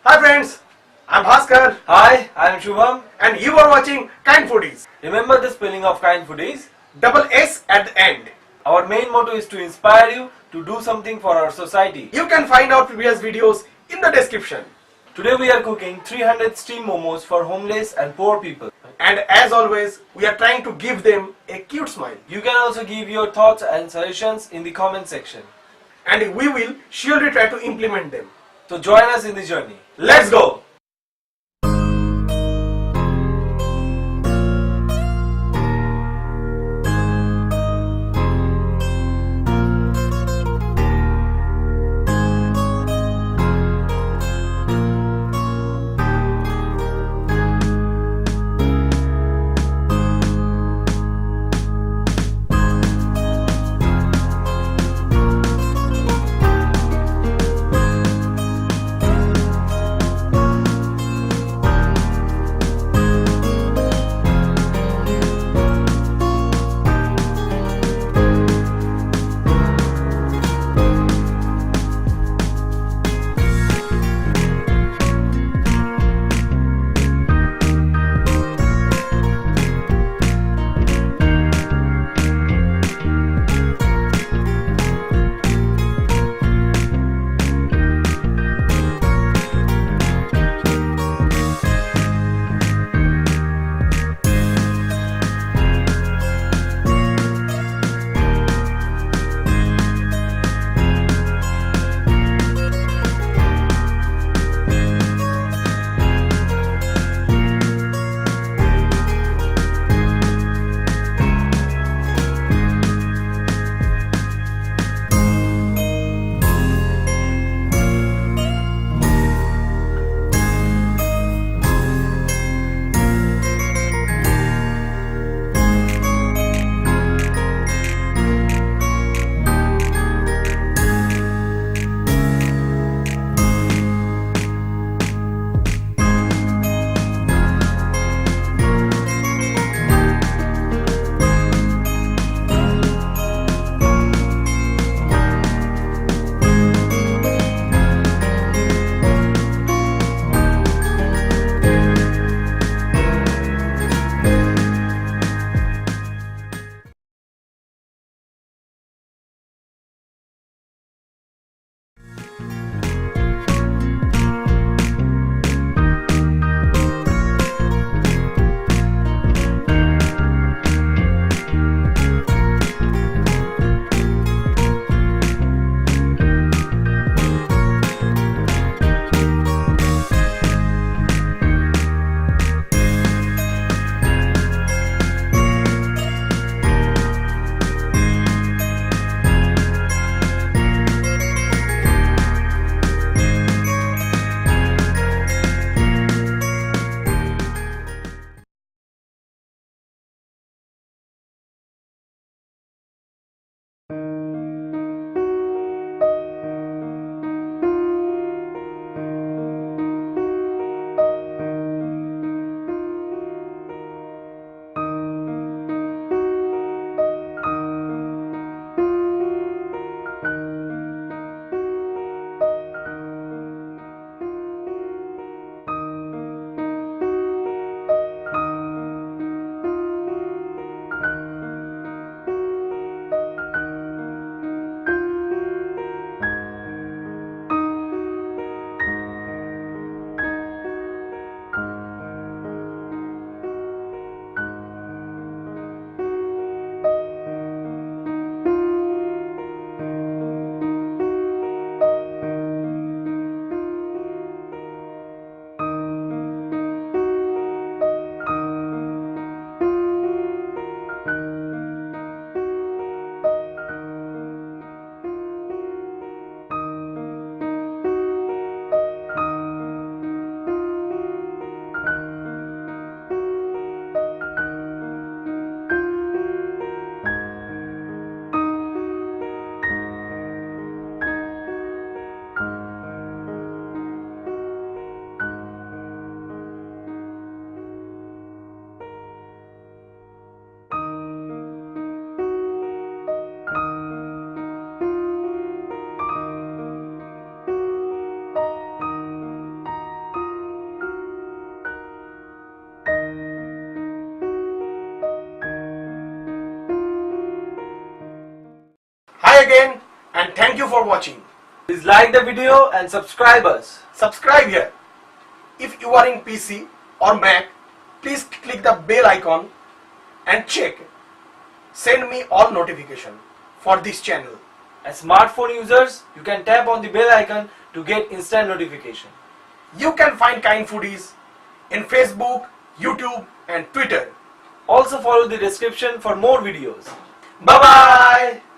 Hi friends, I'm Bhaskar Hi, I'm Shubham. and you are watching Kind Foodies. Remember the spelling of Kind Foodies? Double S at the end. Our main motto is to inspire you to do something for our society. You can find our previous videos in the description. Today we are cooking 300 steam momos for homeless and poor people. And as always, we are trying to give them a cute smile. You can also give your thoughts and suggestions in the comment section. And we will surely try to implement them. So join us in the journey. Let's go! and thank you for watching. Please like the video and subscribe us. Subscribe here. If you are in PC or Mac, please click the bell icon and check send me all notification for this channel. As smartphone users, you can tap on the bell icon to get instant notification. You can find Kind Foodies in Facebook, YouTube and Twitter. Also follow the description for more videos. Bye bye.